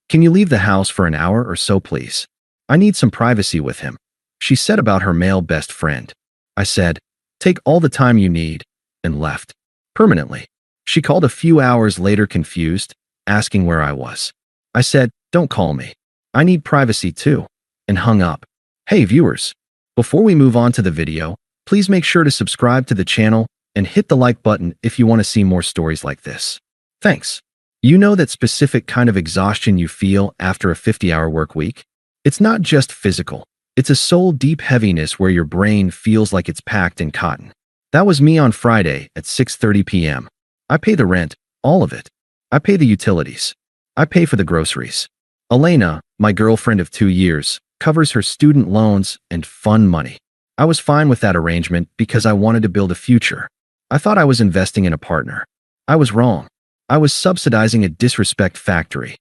Can you leave the house for an hour or so, please? I need some privacy with him. She said about her male best friend. I said, take all the time you need, and left. Permanently. She called a few hours later confused, asking where I was. I said, don't call me. I need privacy too, and hung up. Hey viewers, before we move on to the video, please make sure to subscribe to the channel and hit the like button if you want to see more stories like this. Thanks. You know that specific kind of exhaustion you feel after a 50-hour work week? It's not just physical. It's a soul-deep heaviness where your brain feels like it's packed in cotton. That was me on Friday at 6:30 p.m. I pay the rent, all of it. I pay the utilities. I pay for the groceries. Elena, my girlfriend of 2 years, covers her student loans and fund money. I was fine with that arrangement because I wanted to build a future. I thought I was investing in a partner. I was wrong. I was subsidizing a disrespect factory.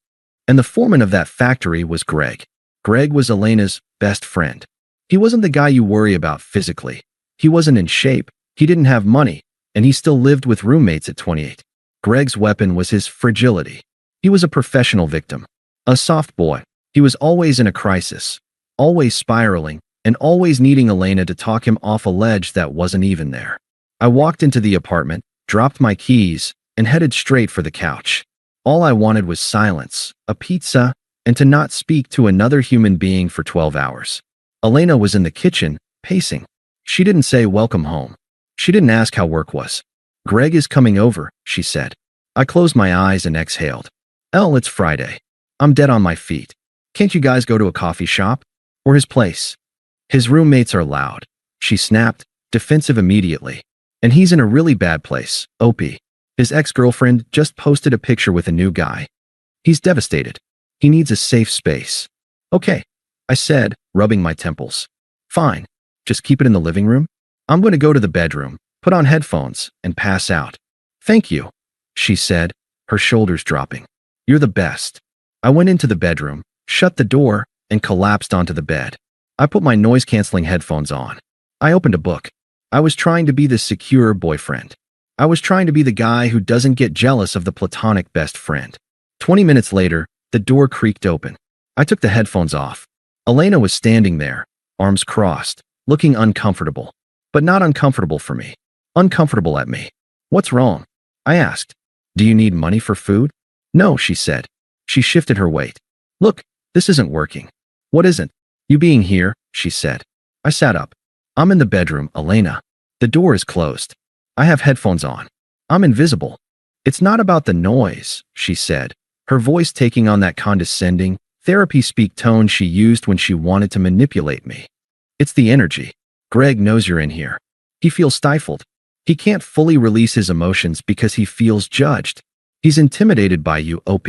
And the foreman of that factory was Greg. Greg was Elena's best friend. He wasn't the guy you worry about physically. He wasn't in shape. He didn't have money. And he still lived with roommates at 28. Greg's weapon was his fragility. He was a professional victim. A soft boy. He was always in a crisis. Always spiraling. And always needing Elena to talk him off a ledge that wasn't even there. I walked into the apartment, dropped my keys, and headed straight for the couch. All I wanted was silence, a pizza, and to not speak to another human being for 12 hours. Elena was in the kitchen, pacing. She didn't say welcome home. She didn't ask how work was. Greg is coming over, she said. I closed my eyes and exhaled. It's Friday. I'm dead on my feet. Can't you guys go to a coffee shop? Or his place? His roommates are loud. She snapped, defensive immediately. And he's in a really bad place, OP. His ex-girlfriend just posted a picture with a new guy. He's devastated. He needs a safe space. Okay, I said, rubbing my temples. Fine. Just keep it in the living room? I'm going to go to the bedroom, put on headphones, and pass out. Thank you, she said, her shoulders dropping. You're the best. I went into the bedroom, shut the door, and collapsed onto the bed. I put my noise-canceling headphones on. I opened a book. I was trying to be the secure boyfriend. I was trying to be the guy who doesn't get jealous of the platonic best friend. 20 minutes later, the door creaked open. I took the headphones off. Elena was standing there, arms crossed, looking uncomfortable. But not uncomfortable for me. Uncomfortable at me. What's wrong? I asked. Do you need money for food? No, she said. She shifted her weight. Look, this isn't working. What isn't? You being here, she said. I sat up. I'm in the bedroom, Elena. The door is closed. I have headphones on. I'm invisible. It's not about the noise, she said, her voice taking on that condescending, therapy-speak tone she used when she wanted to manipulate me. It's the energy. Greg knows you're in here. He feels stifled. He can't fully release his emotions because he feels judged. He's intimidated by you, OP.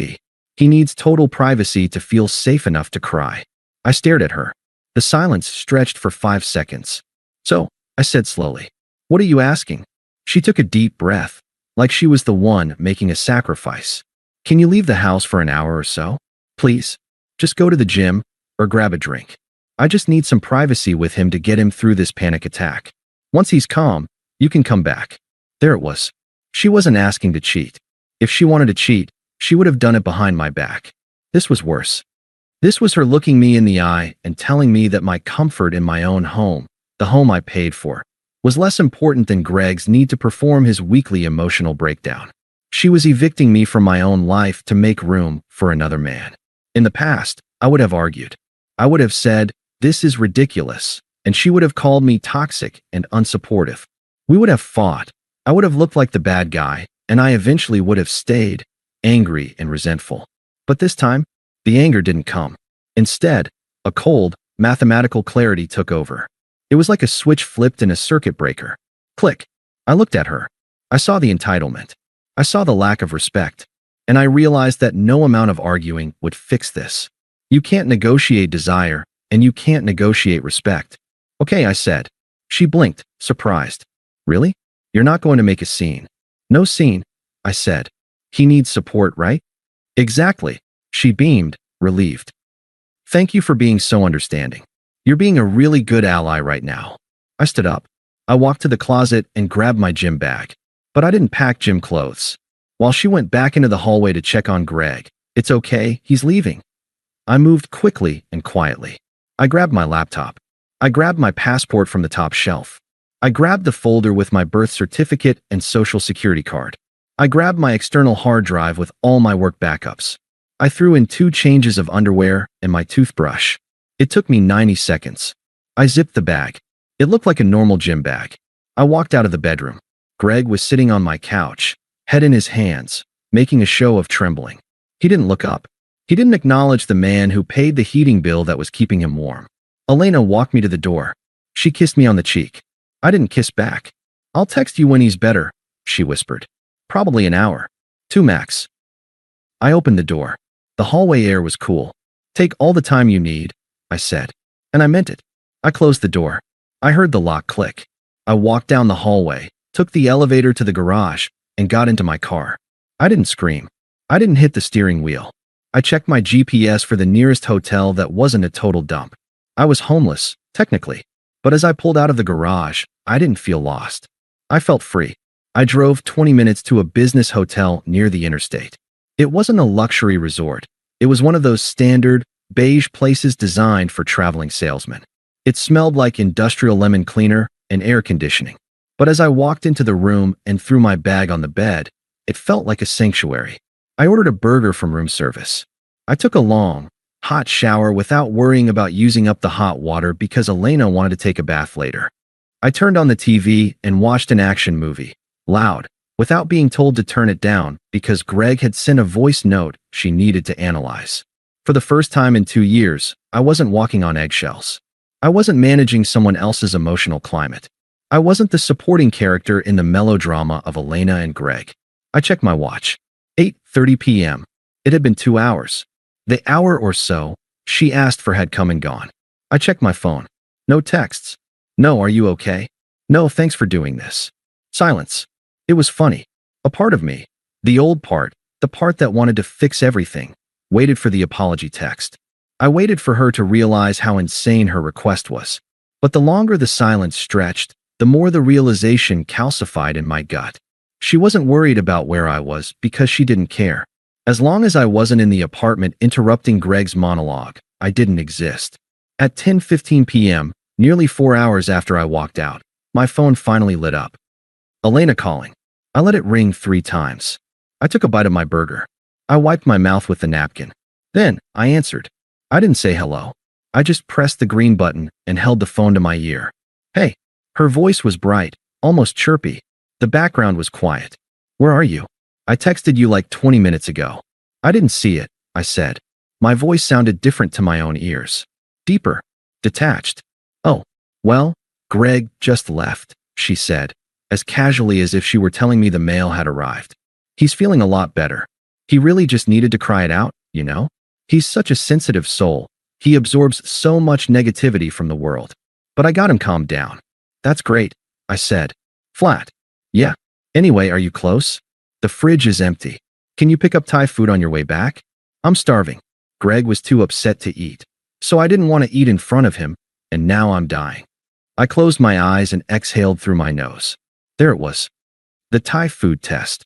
He needs total privacy to feel safe enough to cry. I stared at her. The silence stretched for 5 seconds. So, I said slowly, what are you asking? She took a deep breath, like she was the one making a sacrifice. Can you leave the house for an hour or so? Please. Just go to the gym or grab a drink. I just need some privacy with him to get him through this panic attack. Once he's calm, you can come back. There it was. She wasn't asking to cheat. If she wanted to cheat, she would have done it behind my back. This was worse. This was her looking me in the eye and telling me that my comfort in my own home, the home I paid for, was less important than Greg's need to perform his weekly emotional breakdown. She was evicting me from my own life to make room for another man. In the past, I would have argued. I would have said, this is ridiculous, and she would have called me toxic and unsupportive. We would have fought. I would have looked like the bad guy, and I eventually would have stayed, angry and resentful. But this time, the anger didn't come. Instead, a cold, mathematical clarity took over. It was like a switch flipped in a circuit breaker. Click. I looked at her. I saw the entitlement. I saw the lack of respect. And I realized that no amount of arguing would fix this. You can't negotiate desire, and you can't negotiate respect. Okay, I said. She blinked, surprised. Really? You're not going to make a scene? No scene, I said. He needs support, right? Exactly. She beamed, relieved. Thank you for being so understanding. You're being a really good ally right now. I stood up. I walked to the closet and grabbed my gym bag. But I didn't pack gym clothes. While she went back into the hallway to check on Greg, it's okay, he's leaving. I moved quickly and quietly. I grabbed my laptop. I grabbed my passport from the top shelf. I grabbed the folder with my birth certificate and social security card. I grabbed my external hard drive with all my work backups. I threw in 2 changes of underwear and my toothbrush. It took me 90 seconds. I zipped the bag. It looked like a normal gym bag. I walked out of the bedroom. Greg was sitting on my couch, head in his hands, making a show of trembling. He didn't look up. He didn't acknowledge the man who paid the heating bill that was keeping him warm. Elena walked me to the door. She kissed me on the cheek. I didn't kiss back. "I'll text you when he's better," she whispered. "Probably an hour. 2 max." I opened the door. The hallway air was cool. "Take all the time you need," I said. And I meant it. I closed the door. I heard the lock click. I walked down the hallway, took the elevator to the garage, and got into my car. I didn't scream. I didn't hit the steering wheel. I checked my GPS for the nearest hotel that wasn't a total dump. I was homeless, technically. But as I pulled out of the garage, I didn't feel lost. I felt free. I drove 20 minutes to a business hotel near the interstate. It wasn't a luxury resort. It was one of those standard, beige places designed for traveling salesmen. It smelled like industrial lemon cleaner and air conditioning. But as I walked into the room and threw my bag on the bed, it felt like a sanctuary. I ordered a burger from room service. I took a long, hot shower without worrying about using up the hot water because Elena wanted to take a bath later. I turned on the TV and watched an action movie, loud, without being told to turn it down because Greg had sent a voice note she needed to analyze. For the first time in 2 years, I wasn't walking on eggshells. I wasn't managing someone else's emotional climate. I wasn't the supporting character in the melodrama of Elena and Greg. I checked my watch. 8:30 p.m. It had been 2 hours. The hour or so she asked for had come and gone. I checked my phone. No texts. No, "Are you okay?" No, "Thanks for doing this." Silence. It was funny. A part of me, the old part, the part that wanted to fix everything, waited for the apology text. I waited for her to realize how insane her request was. But the longer the silence stretched, the more the realization calcified in my gut. She wasn't worried about where I was because she didn't care. As long as I wasn't in the apartment interrupting Greg's monologue, I didn't exist. At 10:15 p.m., nearly 4 hours after I walked out, my phone finally lit up. Elena calling. I let it ring 3 times. I took a bite of my burger. I wiped my mouth with the napkin. Then, I answered. I didn't say hello. I just pressed the green button and held the phone to my ear. "Hey." Her voice was bright, almost chirpy. The background was quiet. "Where are you? I texted you like 20 minutes ago." "I didn't see it," I said. My voice sounded different to my own ears. Deeper. Detached. "Oh, well, Greg just left," she said, as casually as if she were telling me the mail had arrived. "He's feeling a lot better. He really just needed to cry it out, you know? He's such a sensitive soul. He absorbs so much negativity from the world. But I got him calmed down." "That's great," I said. Flat. "Yeah. Anyway, are you close? The fridge is empty. Can you pick up Thai food on your way back? I'm starving." Greg was too upset to eat, so I didn't want to eat in front of him, and now I'm dying. I closed my eyes and exhaled through my nose. There it was. The Thai food test.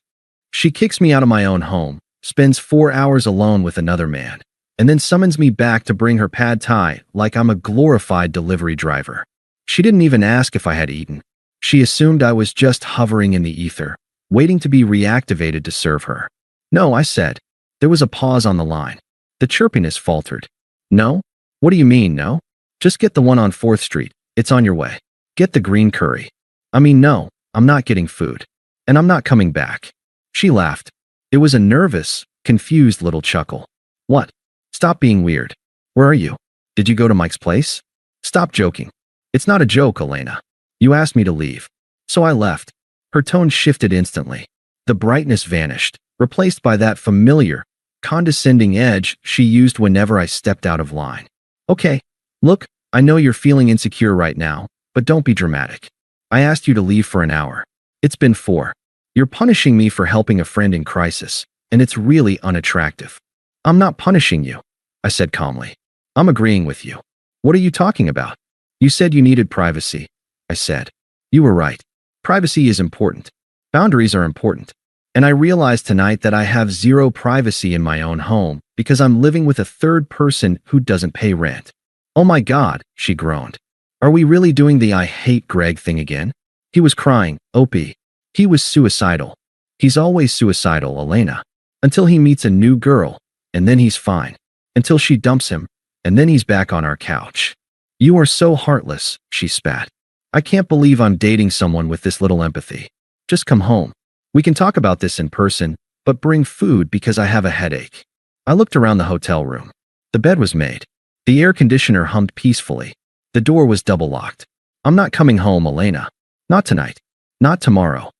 She kicks me out of my own home, spends 4 hours alone with another man, and then summons me back to bring her pad thai like I'm a glorified delivery driver. She didn't even ask if I had eaten. She assumed I was just hovering in the ether, waiting to be reactivated to serve her. "No," I said. There was a pause on the line. The chirpiness faltered. "No? What do you mean, no? Just get the one on 4th Street. It's on your way. Get the green curry." "I mean, no, I'm not getting food. And I'm not coming back." She laughed. It was a nervous, confused little chuckle. "What? Stop being weird. Where are you? Did you go to Mike's place? Stop joking. It's not a joke, Elena. You asked me to leave. So I left." Her tone shifted instantly. The brightness vanished, replaced by that familiar, condescending edge she used whenever I stepped out of line. "Okay, look, I know you're feeling insecure right now, but don't be dramatic. I asked you to leave for an hour. It's been 4. You're punishing me for helping a friend in crisis, and it's really unattractive." "I'm not punishing you," I said calmly. "I'm agreeing with you." "What are you talking about?" "You said you needed privacy," I said. "You were right. Privacy is important. Boundaries are important. And I realized tonight that I have zero privacy in my own home because I'm living with a third person who doesn't pay rent. Oh my God, she groaned. Are we really doing the I hate Greg thing again? He was crying, Opie. He was suicidal. He's always suicidal, Elena. Until he meets a new girl, and then he's fine. Until she dumps him, and then he's back on our couch. You are so heartless, she spat. I can't believe I'm dating someone with this little empathy. Just come home. We can talk about this in person, but bring food because I have a headache. I looked around the hotel room. The bed was made. The air conditioner hummed peacefully. The door was double locked. I'm not coming home, Elena. Not tonight. Not tomorrow.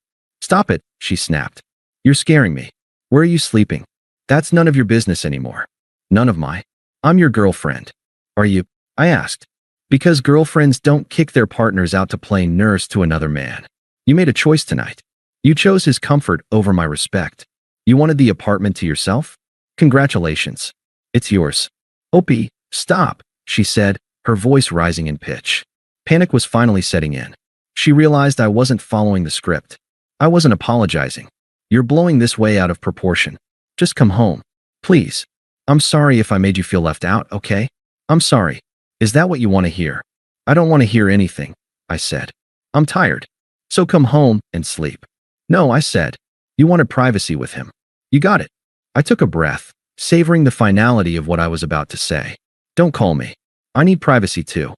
Stop it, she snapped. You're scaring me. Where are you sleeping? That's none of your business anymore. None of my. I'm your girlfriend. Are you? I asked. Because girlfriends don't kick their partners out to play nurse to another man. You made a choice tonight. You chose his comfort over my respect. You wanted the apartment to yourself? Congratulations. It's yours. Opie, stop, she said, her voice rising in pitch. Panic was finally setting in. She realized I wasn't following the script. I wasn't apologizing. You're blowing this way out of proportion. Just come home. Please. I'm sorry if I made you feel left out, okay? I'm sorry. Is that what you want to hear? I don't want to hear anything, I said. I'm tired. So come home and sleep. No, I said. You wanted privacy with him. You got it. I took a breath, savoring the finality of what I was about to say. Don't call me. I need privacy too.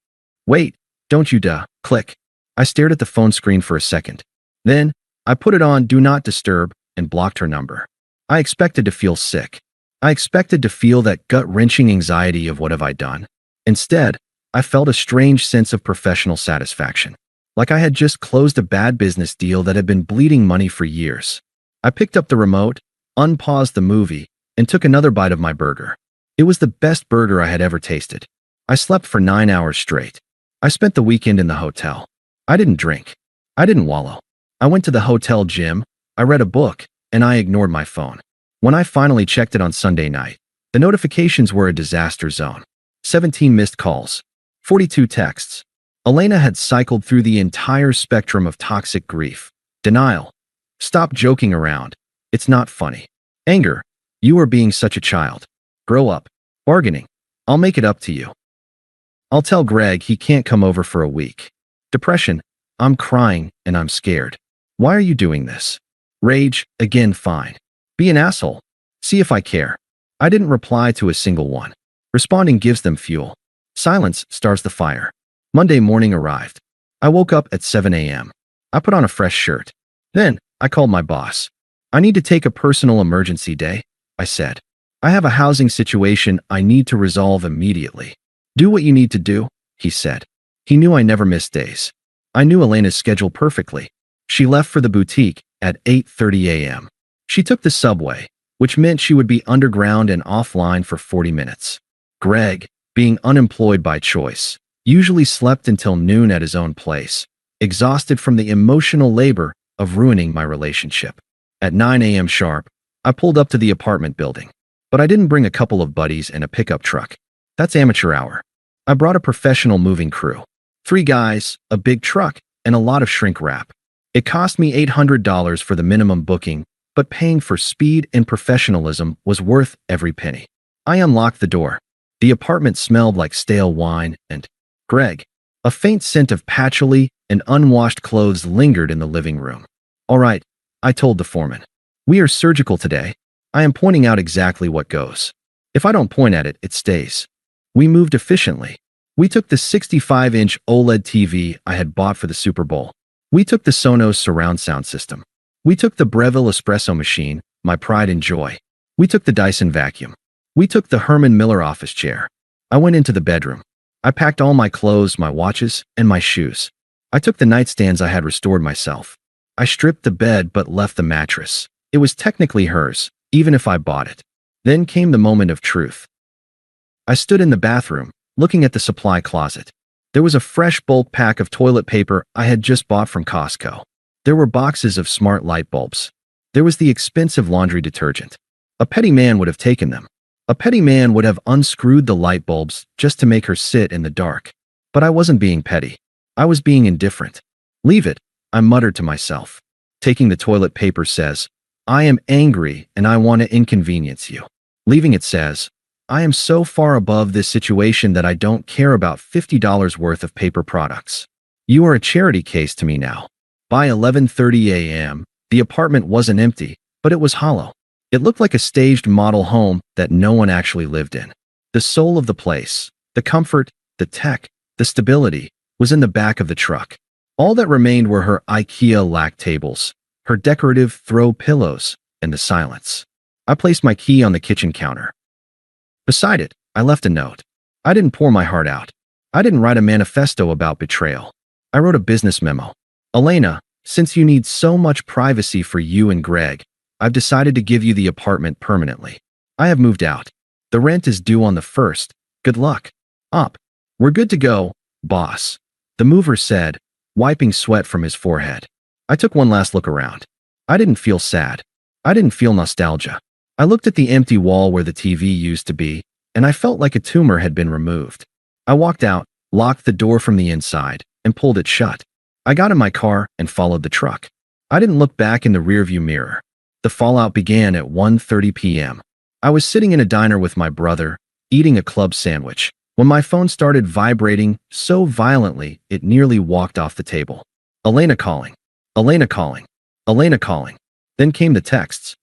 Wait, don't you click. I stared at the phone screen for a second. Then, I put it on Do Not Disturb and blocked her number. I expected to feel sick. I expected to feel that gut-wrenching anxiety of what have I done. Instead, I felt a strange sense of professional satisfaction. Like I had just closed a bad business deal that had been bleeding money for years. I picked up the remote, unpaused the movie, and took another bite of my burger. It was the best burger I had ever tasted. I slept for 9 hours straight. I spent the weekend in the hotel. I didn't drink. I didn't wallow. I went to the hotel gym, I read a book, and I ignored my phone. When I finally checked it on Sunday night, the notifications were a disaster zone. 17 missed calls. 42 texts. Elena had cycled through the entire spectrum of toxic grief. Denial. Stop joking around. It's not funny. Anger. You are being such a child. Grow up. Bargaining. I'll make it up to you. I'll tell Greg he can't come over for a week. Depression. I'm crying and I'm scared. Why are you doing this? Rage. Again, fine. Be an asshole. See if I care. I didn't reply to a single one. Responding gives them fuel. Silence starts the fire. Monday morning arrived. I woke up at 7 a.m. I put on a fresh shirt. Then, I called my boss. I need to take a personal emergency day, I said. I have a housing situation I need to resolve immediately. Do what you need to do, he said. He knew I never missed days. I knew Elena's schedule perfectly. She left for the boutique at 8:30 a.m. She took the subway, which meant she would be underground and offline for 40 minutes. Greg, being unemployed by choice, usually slept until noon at his own place, exhausted from the emotional labor of ruining my relationship. At 9 a.m. sharp, I pulled up to the apartment building. But I didn't bring a couple of buddies and a pickup truck. That's amateur hour. I brought a professional moving crew. 3 guys, a big truck, and a lot of shrink wrap. It cost me $800 for the minimum booking, but paying for speed and professionalism was worth every penny. I unlocked the door. The apartment smelled like stale wine and Greg. A faint scent of patchouli and unwashed clothes lingered in the living room. All right, I told the foreman. We are surgical today. I am pointing out exactly what goes. If I don't point at it, it stays. We moved efficiently. We took the 65-inch OLED TV I had bought for the Super Bowl. We took the Sonos surround sound system. We took the Breville espresso machine, my pride and joy. We took the Dyson vacuum. We took the Herman Miller office chair. I went into the bedroom. I packed all my clothes, my watches, and my shoes. I took the nightstands I had restored myself. I stripped the bed but left the mattress. It was technically hers, even if I bought it. Then came the moment of truth. I stood in the bathroom, looking at the supply closet. There was a fresh bulk pack of toilet paper I had just bought from Costco. There were boxes of smart light bulbs. There was the expensive laundry detergent. A petty man would have taken them. A petty man would have unscrewed the light bulbs just to make her sit in the dark. But I wasn't being petty. I was being indifferent. Leave it, I muttered to myself. Taking the toilet paper says, I am angry and I want to inconvenience you. Leaving it says, I am so far above this situation that I don't care about $50 worth of paper products. You are a charity case to me now. By 11:30 a.m., the apartment wasn't empty, but it was hollow. It looked like a staged model home that no one actually lived in. The soul of the place, the comfort, the tech, the stability, was in the back of the truck. All that remained were her IKEA lac tables, her decorative throw pillows, and the silence. I placed my key on the kitchen counter. Beside it, I left a note. I didn't pour my heart out. I didn't write a manifesto about betrayal. I wrote a business memo. Elena, since you need so much privacy for you and Greg, I've decided to give you the apartment permanently. I have moved out. The rent is due on the 1st. Good luck. Up. We're good to go, boss. The mover said, wiping sweat from his forehead. I took one last look around. I didn't feel sad. I didn't feel nostalgia. I looked at the empty wall where the TV used to be, and I felt like a tumor had been removed. I walked out, locked the door from the inside, and pulled it shut. I got in my car and followed the truck. I didn't look back in the rearview mirror. The fallout began at 1:30 p.m. I was sitting in a diner with my brother, eating a club sandwich, when my phone started vibrating so violently it nearly walked off the table. Elena calling. Elena calling. Elena calling. Then came the texts.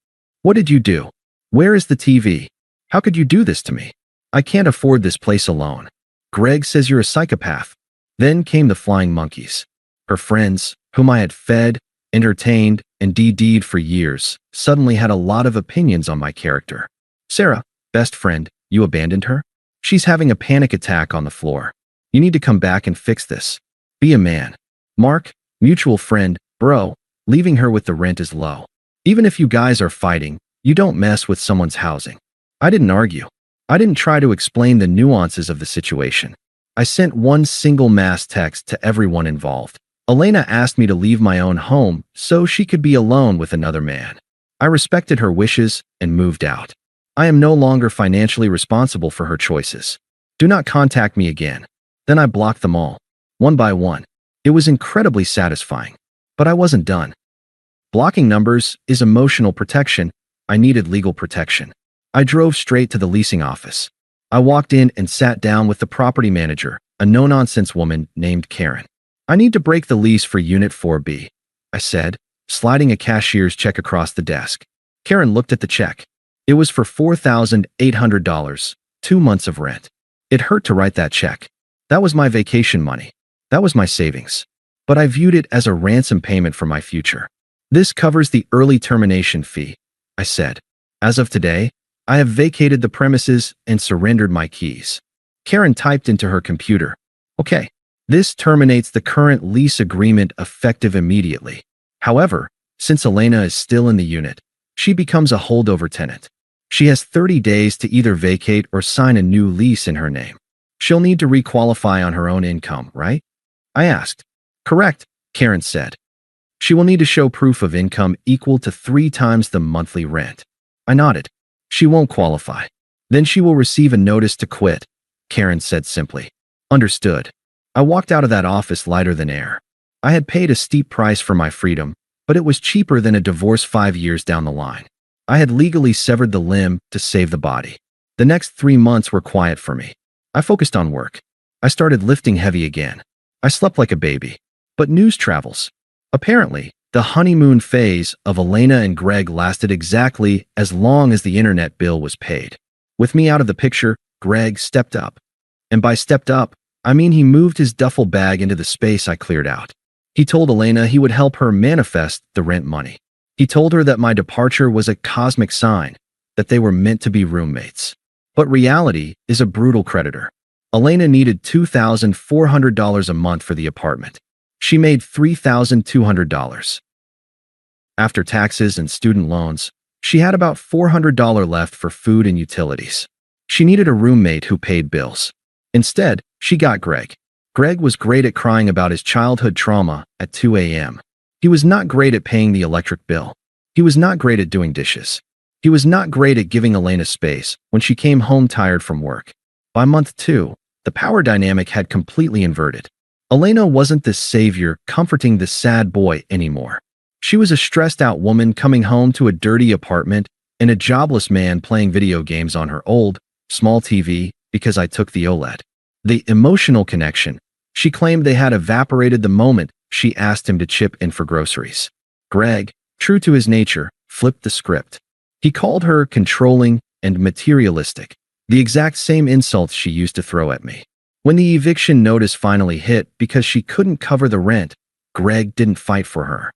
What did you do? Where is the TV? How could you do this to me? I can't afford this place alone. Greg says you're a psychopath. Then came the flying monkeys. Her friends, whom I had fed, entertained, and DD'd for years, suddenly had a lot of opinions on my character. Sarah, best friend, you abandoned her? She's having a panic attack on the floor. You need to come back and fix this. Be a man. Mark, mutual friend, bro, leaving her with the rent is low. Even if you guys are fighting, you don't mess with someone's housing. I didn't argue. I didn't try to explain the nuances of the situation. I sent one single mass text to everyone involved. Elena asked me to leave my own home so she could be alone with another man. I respected her wishes and moved out. I am no longer financially responsible for her choices. Do not contact me again. Then I blocked them all, one by one. It was incredibly satisfying, but I wasn't done. Blocking numbers is emotional protection. I needed legal protection. I drove straight to the leasing office. I walked in and sat down with the property manager, a no-nonsense woman named Karen. I need to break the lease for Unit 4B, I said, sliding a cashier's check across the desk. Karen looked at the check. It was for $4,800, 2 months of rent. It hurt to write that check. That was my vacation money. That was my savings. But I viewed it as a ransom payment for my future. This covers the early termination fee, I said. As of today, I have vacated the premises and surrendered my keys. Karen typed into her computer. Okay. This terminates the current lease agreement effective immediately. However, since Elena is still in the unit, she becomes a holdover tenant. She has 30 days to either vacate or sign a new lease in her name. She'll need to requalify on her own income, right? I asked. Correct, Karen said. She will need to show proof of income equal to 3 times the monthly rent. I nodded. She won't qualify. Then she will receive a notice to quit, Karen said simply. Understood. I walked out of that office lighter than air. I had paid a steep price for my freedom, but it was cheaper than a divorce 5 years down the line. I had legally severed the limb to save the body. The next 3 months were quiet for me. I focused on work. I started lifting heavy again. I slept like a baby. But news travels. Apparently, the honeymoon phase of Elena and Greg lasted exactly as long as the internet bill was paid. With me out of the picture, Greg stepped up. And by stepped up, I mean he moved his duffel bag into the space I cleared out. He told Elena he would help her manifest the rent money. He told her that my departure was a cosmic sign, that they were meant to be roommates. But reality is a brutal creditor. Elena needed $2,400 a month for the apartment. She made $3,200. After taxes and student loans, she had about $400 left for food and utilities. She needed a roommate who paid bills. Instead, she got Greg. Greg was great at crying about his childhood trauma at 2 a.m. He was not great at paying the electric bill. He was not great at doing dishes. He was not great at giving Elena space when she came home tired from work. By month 2, the power dynamic had completely inverted. Elena wasn't the savior comforting the sad boy anymore. She was a stressed-out woman coming home to a dirty apartment and a jobless man playing video games on her old, small TV because I took the OLED. The emotional connection. She claimed they had evaporated the moment she asked him to chip in for groceries. Greg, true to his nature, flipped the script. He called her controlling and materialistic, the exact same insults she used to throw at me. When the eviction notice finally hit because she couldn't cover the rent, Greg didn't fight for her.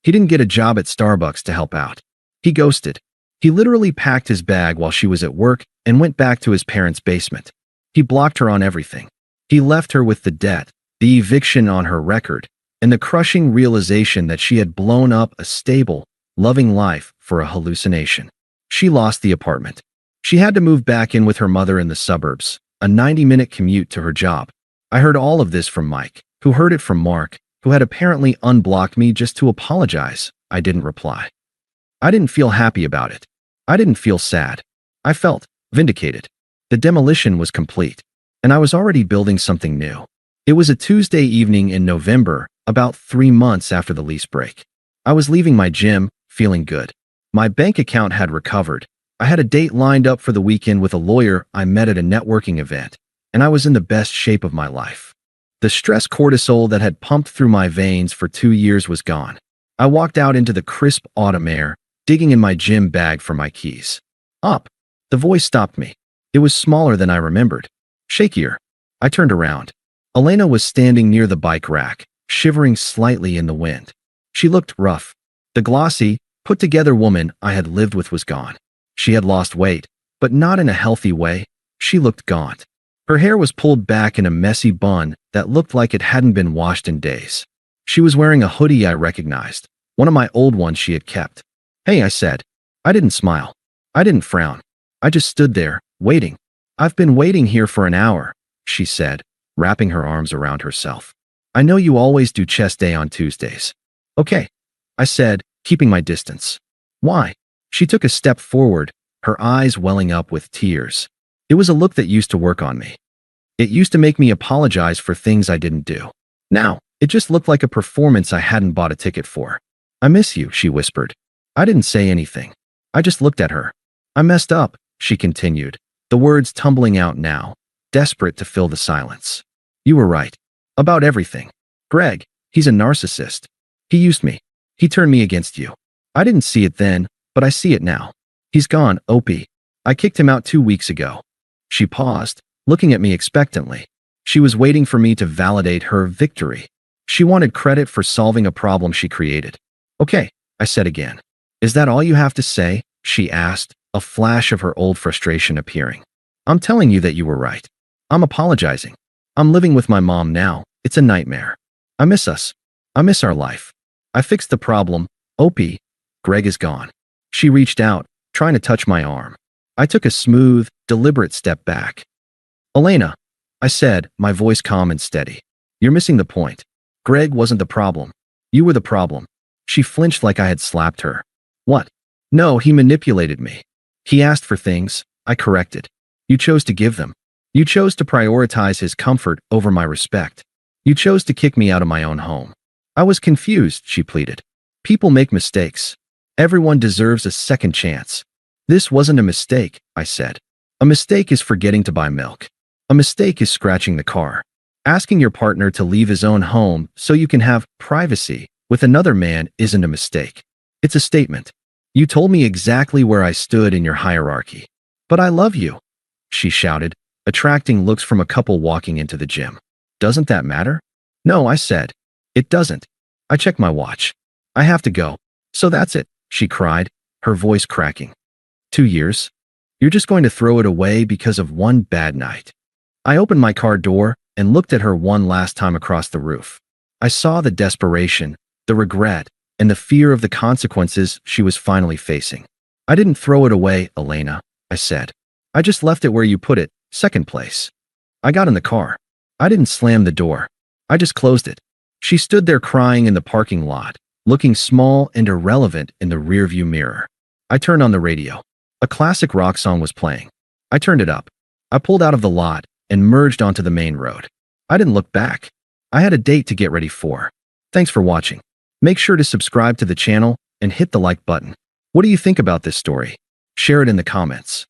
He didn't get a job at Starbucks to help out. He ghosted. He literally packed his bag while she was at work and went back to his parents' basement. He blocked her on everything. He left her with the debt, the eviction on her record, and the crushing realization that she had blown up a stable, loving life for a hallucination. She lost the apartment. She had to move back in with her mother in the suburbs, a 90-minute commute to her job. I heard all of this from Mike, who heard it from Mark, who had apparently unblocked me just to apologize. I didn't reply. I didn't feel happy about it. I didn't feel sad. I felt vindicated. The demolition was complete, and I was already building something new. It was a Tuesday evening in November, about 3 months after the lease break. I was leaving my gym, feeling good. My bank account had recovered. I had a date lined up for the weekend with a lawyer I met at a networking event, and I was in the best shape of my life. The stress cortisol that had pumped through my veins for 2 years was gone. I walked out into the crisp autumn air, digging in my gym bag for my keys. Up. The voice stopped me. It was smaller than I remembered. Shakier. I turned around. Elena was standing near the bike rack, shivering slightly in the wind. She looked rough. The glossy, put-together woman I had lived with was gone. She had lost weight, but not in a healthy way. She looked gaunt. Her hair was pulled back in a messy bun that looked like it hadn't been washed in days. She was wearing a hoodie I recognized, one of my old ones she had kept. "Hey," I said. I didn't smile. I didn't frown. I just stood there, waiting. "I've been waiting here for an hour," she said, wrapping her arms around herself. "I know you always do chest day on Tuesdays." "Okay," I said, keeping my distance. "Why?" She took a step forward, her eyes welling up with tears. It was a look that used to work on me. It used to make me apologize for things I didn't do. Now, it just looked like a performance I hadn't bought a ticket for. "I miss you," she whispered. I didn't say anything. I just looked at her. "I messed up," she continued, the words tumbling out now, desperate to fill the silence. "You were right. About everything. Greg, he's a narcissist. He used me. He turned me against you. I didn't see it then, but I see it now. He's gone, Opie. I kicked him out 2 weeks ago." She paused, looking at me expectantly. She was waiting for me to validate her victory. She wanted credit for solving a problem she created. "Okay," I said again. "Is that all you have to say?" she asked, a flash of her old frustration appearing. "I'm telling you that you were right. I'm apologizing. I'm living with my mom now. It's a nightmare. I miss us. I miss our life. I fixed the problem. Opie, Greg is gone." She reached out, trying to touch my arm. I took a smooth, deliberate step back. "Elena," I said, my voice calm and steady. "You're missing the point. Greg wasn't the problem. You were the problem." She flinched like I had slapped her. "What?" "No, he manipulated me. He asked for things. I corrected. You chose to give them. You chose to prioritize his comfort over my respect. You chose to kick me out of my own home." I was confused, she pleaded. "People make mistakes. Everyone deserves a second chance." "This wasn't a mistake," I said. "A mistake is forgetting to buy milk. A mistake is scratching the car. Asking your partner to leave his own home so you can have privacy with another man isn't a mistake. It's a statement. You told me exactly where I stood in your hierarchy. But I love you," she shouted, attracting looks from a couple walking into the gym. "Doesn't that matter?" "No," I said. "It doesn't." I checked my watch. "I have to go." "So that's it," she cried, her voice cracking. 2 years? You're just going to throw it away because of one bad night." I opened my car door and looked at her one last time across the roof. I saw the desperation, the regret, and the fear of the consequences she was finally facing. "I didn't throw it away, Elena," I said. "I just left it where you put it, second place." I got in the car. I didn't slam the door. I just closed it. She stood there crying in the parking lot, looking small and irrelevant in the rearview mirror. I turned on the radio. A classic rock song was playing. I turned it up. I pulled out of the lot and merged onto the main road. I didn't look back. I had a date to get ready for. Thanks for watching. Make sure to subscribe to the channel and hit the like button. What do you think about this story? Share it in the comments.